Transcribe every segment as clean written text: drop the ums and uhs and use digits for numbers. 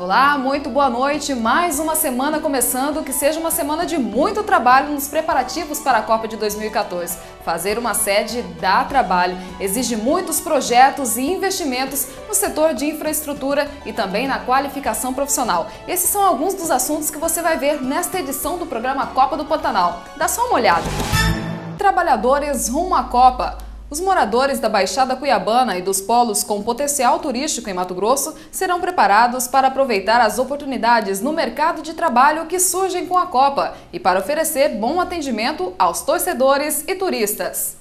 Olá, muito boa noite. Mais uma semana começando, que seja uma semana de muito trabalho nos preparativos para a Copa de 2014. Fazer uma sede dá trabalho, exige muitos projetos e investimentos no setor de infraestrutura e também na qualificação profissional. Esses são alguns dos assuntos que você vai ver nesta edição do programa Copa do Pantanal. Dá só uma olhada. Trabalhadores rumo à Copa. Os moradores da Baixada Cuiabana e dos polos com potencial turístico em Mato Grosso serão preparados para aproveitar as oportunidades no mercado de trabalho que surgem com a Copa e para oferecer bom atendimento aos torcedores e turistas.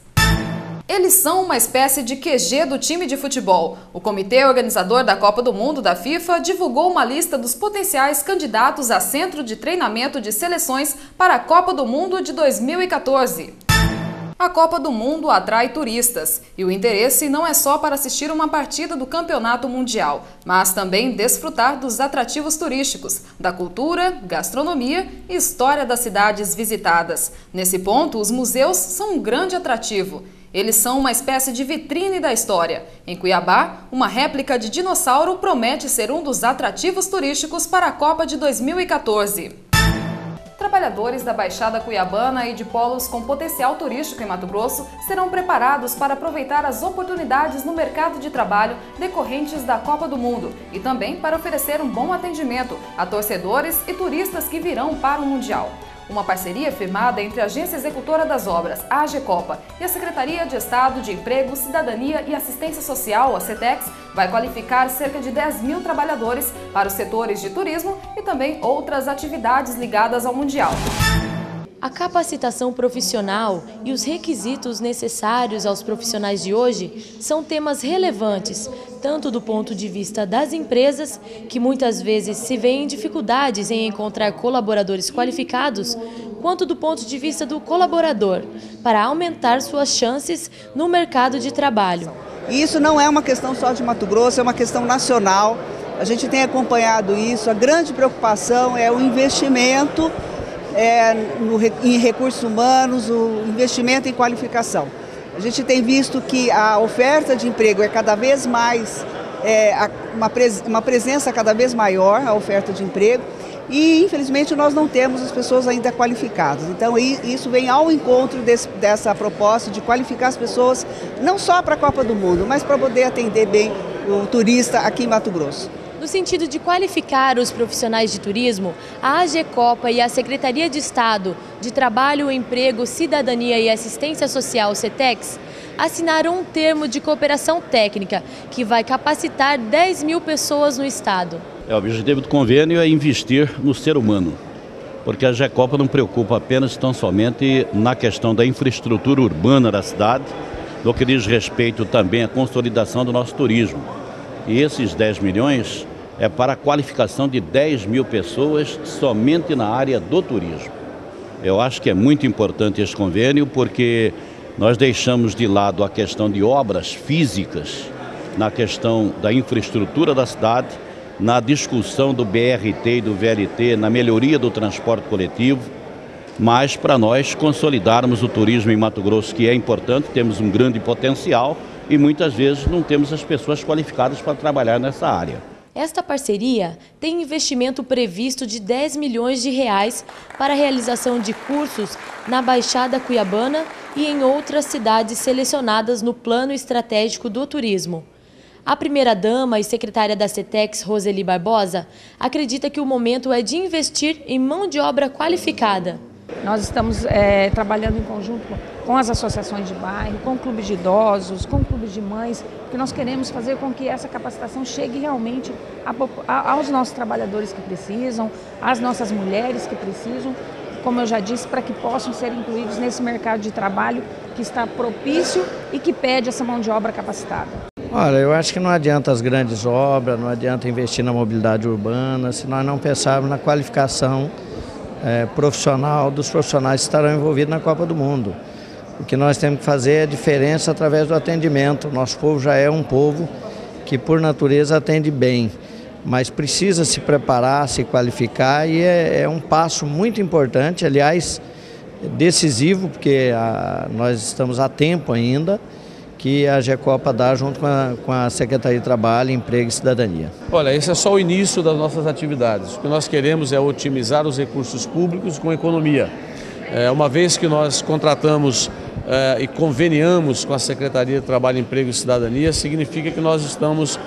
Eles são uma espécie de QG do time de futebol. O comitê organizador da Copa do Mundo da FIFA divulgou uma lista dos potenciais candidatos a centro de treinamento de seleções para a Copa do Mundo de 2014. A Copa do Mundo atrai turistas e o interesse não é só para assistir uma partida do Campeonato Mundial, mas também desfrutar dos atrativos turísticos, da cultura, gastronomia e história das cidades visitadas. Nesse ponto, os museus são um grande atrativo. Eles são uma espécie de vitrine da história. Em Cuiabá, uma réplica de dinossauro promete ser um dos atrativos turísticos para a Copa de 2014. Trabalhadores da Baixada Cuiabana e de polos com potencial turístico em Mato Grosso serão preparados para aproveitar as oportunidades no mercado de trabalho decorrentes da Copa do Mundo e também para oferecer um bom atendimento a torcedores e turistas que virão para o Mundial. Uma parceria firmada entre a Agência Executora das Obras, a AGECOPA, e a Secretaria de Estado de Emprego, Cidadania e Assistência Social, a CETEX, vai qualificar cerca de 10 mil trabalhadores para os setores de turismo e também outras atividades ligadas ao Mundial. A capacitação profissional e os requisitos necessários aos profissionais de hoje são temas relevantes, tanto do ponto de vista das empresas, que muitas vezes se veem dificuldades em encontrar colaboradores qualificados, quanto do ponto de vista do colaborador, para aumentar suas chances no mercado de trabalho. E isso não é uma questão só de Mato Grosso, é uma questão nacional. A gente tem acompanhado isso, a grande preocupação é o investimento em recursos humanos, o investimento em qualificação. A gente tem visto que a oferta de emprego é cada vez mais, uma presença cada vez maior, a oferta de emprego, e infelizmente nós não temos as pessoas ainda qualificadas. Então isso vem ao encontro dessa proposta de qualificar as pessoas, não só para a Copa do Mundo, mas para poder atender bem o turista aqui em Mato Grosso. No sentido de qualificar os profissionais de turismo, a AGECOPA e a Secretaria de Estado de Trabalho, Emprego, Cidadania e Assistência Social, CETEX, assinaram um termo de cooperação técnica que vai capacitar 10 mil pessoas no estado. O objetivo do convênio é investir no ser humano, porque a AGECOPA não preocupa apenas tão somente na questão da infraestrutura urbana da cidade, no que diz respeito também à consolidação do nosso turismo. E esses 10 milhões é para a qualificação de 10 mil pessoas somente na área do turismo. Eu acho que é muito importante esse convênio porque nós deixamos de lado a questão de obras físicas, na questão da infraestrutura da cidade, na discussão do BRT e do VLT, na melhoria do transporte coletivo, mas para nós consolidarmos o turismo em Mato Grosso, que é importante, temos um grande potencial e muitas vezes não temos as pessoas qualificadas para trabalhar nessa área. Esta parceria tem investimento previsto de 10 milhões de reais para a realização de cursos na Baixada Cuiabana e em outras cidades selecionadas no Plano Estratégico do Turismo. A primeira-dama e secretária da CETEX, Roseli Barbosa, acredita que o momento é de investir em mão de obra qualificada. Nós estamos trabalhando em conjunto com as associações de bairro, com clubes de idosos, com clubes de mães, porque nós queremos fazer com que essa capacitação chegue realmente aos nossos trabalhadores que precisam, às nossas mulheres que precisam, como eu já disse, para que possam ser incluídos nesse mercado de trabalho que está propício e que pede essa mão de obra capacitada. Olha, eu acho que não adianta as grandes obras, não adianta investir na mobilidade urbana, se nós não pensarmos na qualificação profissional dos profissionais que estarão envolvidos na Copa do Mundo. O que nós temos que fazer é a diferença através do atendimento. Nosso povo já é um povo que, por natureza, atende bem, mas precisa se preparar, se qualificar e é um passo muito importante, aliás, decisivo, porque nós estamos a tempo ainda, que a Gecopa dá junto com a Secretaria de Trabalho, Emprego e Cidadania. Olha, esse é só o início das nossas atividades. O que nós queremos é otimizar os recursos públicos com a economia. Uma vez que nós contratamos e conveniamos com a Secretaria de Trabalho, Emprego e Cidadania, significa que nós estamos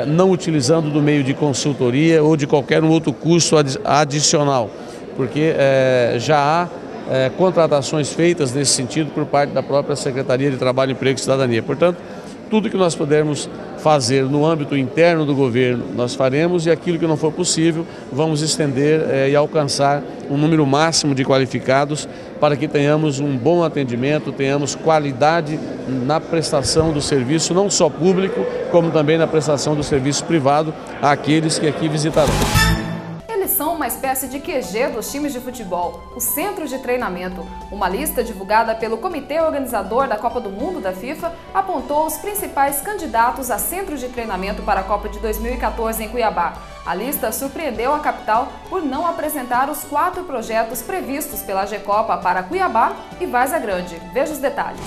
não utilizando do meio de consultoria ou de qualquer outro custo adicional, porque já há contratações feitas nesse sentido por parte da própria Secretaria de Trabalho, Emprego e Cidadania. Portanto, tudo que nós pudermos fazer no âmbito interno do governo, nós faremos, e aquilo que não for possível, vamos estender e alcançar um número máximo de qualificados para que tenhamos um bom atendimento, tenhamos qualidade na prestação do serviço, não só público, como também na prestação do serviço privado àqueles que aqui visitarão. Eles são uma espécie de QG dos times de futebol, o Centro de Treinamento. Uma lista divulgada pelo Comitê Organizador da Copa do Mundo da FIFA apontou os principais candidatos a centro de treinamento para a Copa de 2014 em Cuiabá. A lista surpreendeu a capital por não apresentar os 4 projetos previstos pela Gecopa para Cuiabá e Várzea Grande. Veja os detalhes.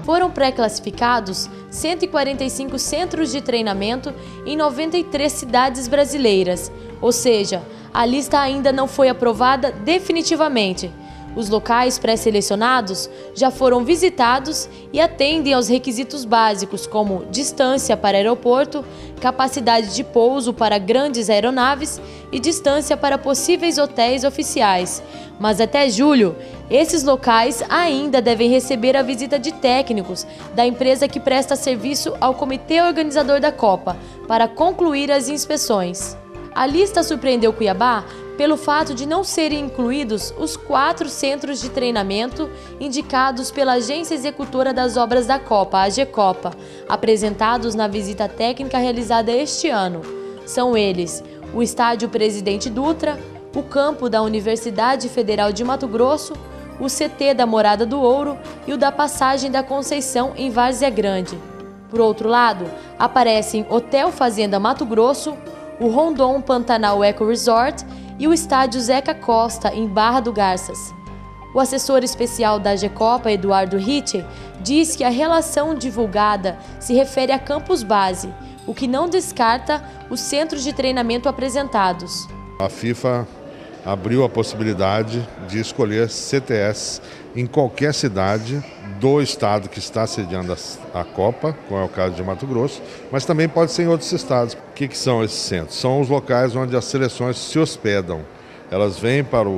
Foram pré-classificados 145 centros de treinamento em 93 cidades brasileiras, ou seja, a lista ainda não foi aprovada definitivamente. Os locais pré-selecionados já foram visitados e atendem aos requisitos básicos como distância para aeroporto, capacidade de pouso para grandes aeronaves e distância para possíveis hotéis oficiais. Mas até julho, esses locais ainda devem receber a visita de técnicos da empresa que presta serviço ao comitê organizador da Copa para concluir as inspeções. A lista surpreendeu Cuiabá pelo fato de não serem incluídos os 4 centros de treinamento indicados pela Agência Executora das Obras da Copa, a Gecopa, apresentados na visita técnica realizada este ano. São eles o Estádio Presidente Dutra, o campo da Universidade Federal de Mato Grosso, o CT da Morada do Ouro e o da Passagem da Conceição em Várzea Grande. Por outro lado, aparecem Hotel Fazenda Mato Grosso, o Rondon Pantanal Eco Resort e o Estádio Zeca Costa, em Barra do Garças. O assessor especial da Gecopa, Eduardo Ritter, diz que a relação divulgada se refere a campus base, o que não descarta os centros de treinamento apresentados. A FIFA abriu a possibilidade de escolher CTS em qualquer cidade do estado que está sediando a Copa, como é o caso de Mato Grosso, mas também pode ser em outros estados. O que são esses centros? São os locais onde as seleções se hospedam. Elas vêm para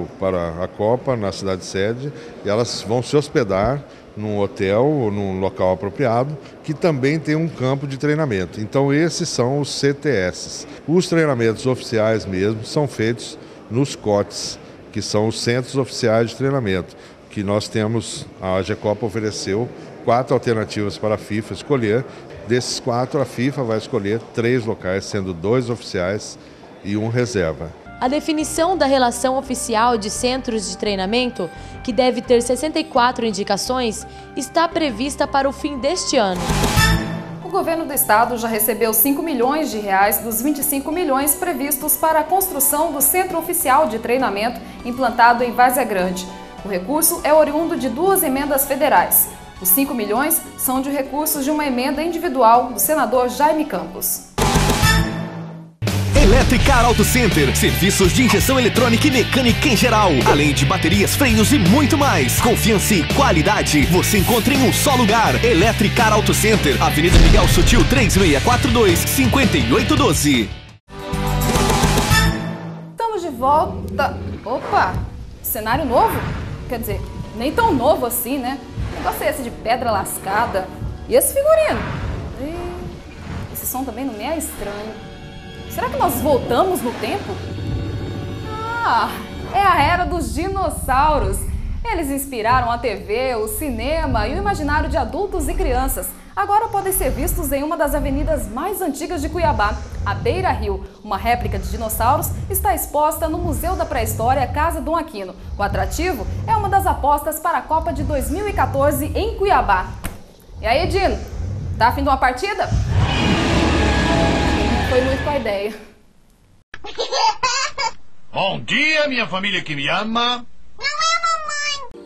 a Copa na cidade sede e elas vão se hospedar num hotel ou num local apropriado que também tem um campo de treinamento. Então esses são os CTS. Os treinamentos oficiais mesmo são feitos nos COTs, que são os Centros Oficiais de Treinamento, que nós temos, a Gecopa ofereceu 4 alternativas para a FIFA escolher. Desses 4, a FIFA vai escolher 3 locais, sendo 2 oficiais e 1 reserva. A definição da relação oficial de centros de treinamento, que deve ter 64 indicações, está prevista para o fim deste ano. O governo do estado já recebeu 5 milhões de reais dos 25 milhões previstos para a construção do Centro Oficial de Treinamento implantado em Várzea Grande. O recurso é oriundo de 2 emendas federais. Os 5 milhões são de recursos de uma emenda individual do senador Jaime Campos. Electricar Auto Center, serviços de injeção eletrônica e mecânica em geral, além de baterias, freios e muito mais. Confiança e qualidade você encontra em um só lugar. Electricar Auto Center, Avenida Miguel Sutil 3642, 5812. Estamos de volta. Opa, cenário novo? Quer dizer, nem tão novo assim, né? O negócio é esse de pedra lascada. E esse figurino? Esse som também não me é estranho. Será que nós voltamos no tempo? Ah, é a era dos dinossauros. Eles inspiraram a TV, o cinema e o imaginário de adultos e crianças. Agora podem ser vistos em uma das avenidas mais antigas de Cuiabá, a Beira Rio. Uma réplica de dinossauros está exposta no Museu da Pré-História Casa Dom Aquino. O atrativo é uma das apostas para a Copa de 2014 em Cuiabá. E aí, Dino, tá afim de uma partida? Foi muito com a ideia. Bom dia, minha família que me ama.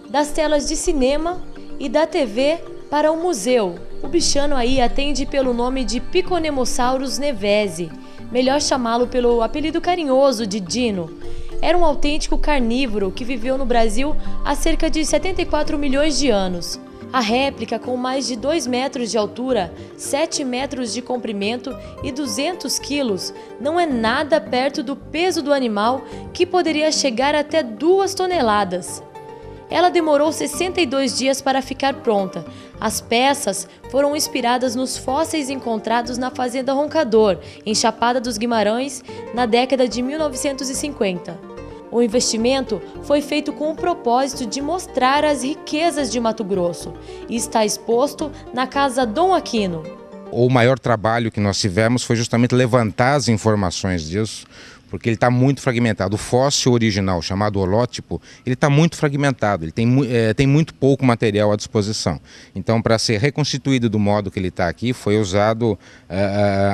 Das telas de cinema e da TV Para o museu, o bichano aí atende pelo nome de Piconemosaurus nevesi, melhor chamá-lo pelo apelido carinhoso de Dino. Era um autêntico carnívoro que viveu no Brasil há cerca de 74 milhões de anos. A réplica, com mais de 2 metros de altura, 7 metros de comprimento e 200 quilos, não é nada perto do peso do animal, que poderia chegar até 2 toneladas. Ela demorou 62 dias para ficar pronta. As peças foram inspiradas nos fósseis encontrados na Fazenda Roncador, em Chapada dos Guimarães, na década de 1950. O investimento foi feito com o propósito de mostrar as riquezas de Mato Grosso e está exposto na Casa Dom Aquino. O maior trabalho que nós tivemos foi justamente levantar as informações disso, porque ele está muito fragmentado. O fóssil original, chamado holótipo, ele está muito fragmentado, ele tem muito pouco material à disposição. Então, para ser reconstituído do modo que ele está aqui, foi usado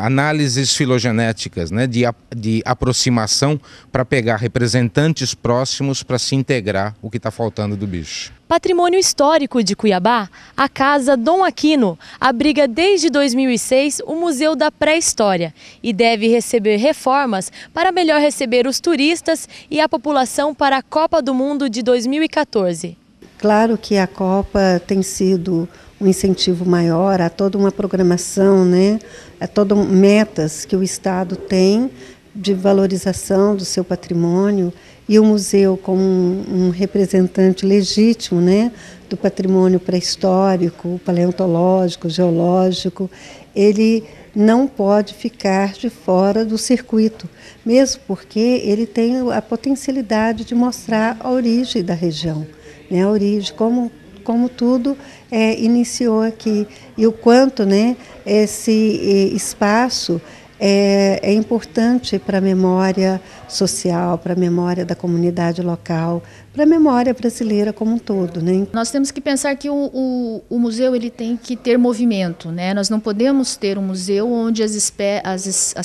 análises filogenéticas, né, de aproximação para pegar representantes próximos para se integrar o que está faltando do bicho. Patrimônio histórico de Cuiabá, a Casa Dom Aquino abriga desde 2006 o Museu da Pré-História e deve receber reformas para melhor receber os turistas e a população para a Copa do Mundo de 2014. Claro que a Copa tem sido um incentivo maior a toda uma programação, né? A todas metas que o Estado tem de valorização do seu patrimônio. E o museu, como um representante legítimo, né, do patrimônio pré-histórico, paleontológico, geológico, ele não pode ficar de fora do circuito, mesmo porque ele tem a potencialidade de mostrar a origem da região, né, a origem, como tudo iniciou aqui e o quanto, né, esse espaço é importante para a memória social, para a memória da comunidade local, para a memória brasileira como um todo, né? Nós temos que pensar que o museu ele tem que ter movimento, né? Nós não podemos ter um museu onde as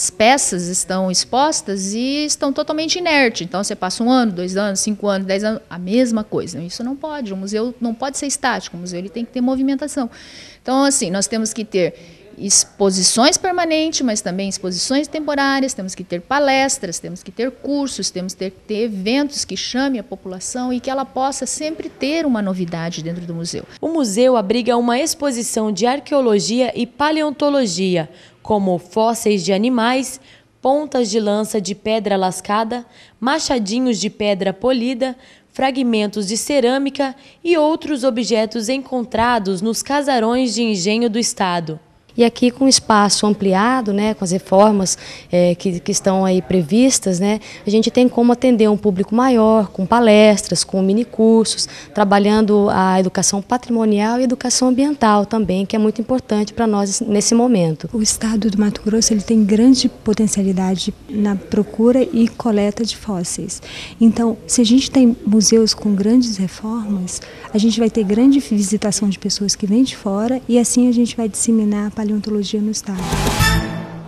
peças estão expostas e estão totalmente inertes. Então você passa 1 ano, 2 anos, 5 anos, 10 anos, a mesma coisa. Isso não pode. O museu não pode ser estático. O museu ele tem que ter movimentação. Então assim, nós temos que ter exposições permanentes, mas também exposições temporárias, temos que ter palestras, temos que ter cursos, temos que ter eventos que chamem a população e que ela possa sempre ter uma novidade dentro do museu. O museu abriga uma exposição de arqueologia e paleontologia, como fósseis de animais, pontas de lança de pedra lascada, machadinhos de pedra polida, fragmentos de cerâmica e outros objetos encontrados nos casarões de engenho do estado. E aqui com o espaço ampliado, né, com as reformas que estão aí previstas, né, a gente tem como atender um público maior, com palestras, com minicursos, trabalhando a educação patrimonial e educação ambiental também, que é muito importante para nós nesse momento. O estado do Mato Grosso ele tem grande potencialidade na procura e coleta de fósseis. Então, se a gente tem museus com grandes reformas, a gente vai ter grande visitação de pessoas que vêm de fora e assim a gente vai disseminar a paleontologia no estado.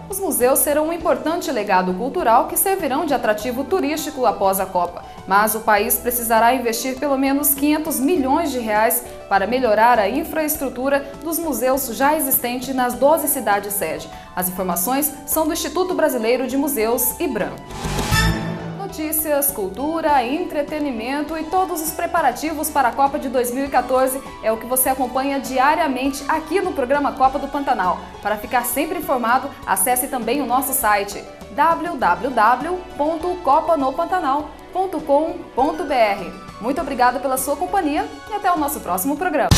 Os museus serão um importante legado cultural que servirão de atrativo turístico após a Copa. Mas o país precisará investir pelo menos 500 milhões de reais para melhorar a infraestrutura dos museus já existentes nas 12 cidades-sede. As informações são do Instituto Brasileiro de Museus, IBRAM. Notícias, cultura, entretenimento e todos os preparativos para a Copa de 2014 é o que você acompanha diariamente aqui no programa Copa do Pantanal. Para ficar sempre informado, acesse também o nosso site www.copanopantanal.com.br. Muito obrigada pela sua companhia e até o nosso próximo programa.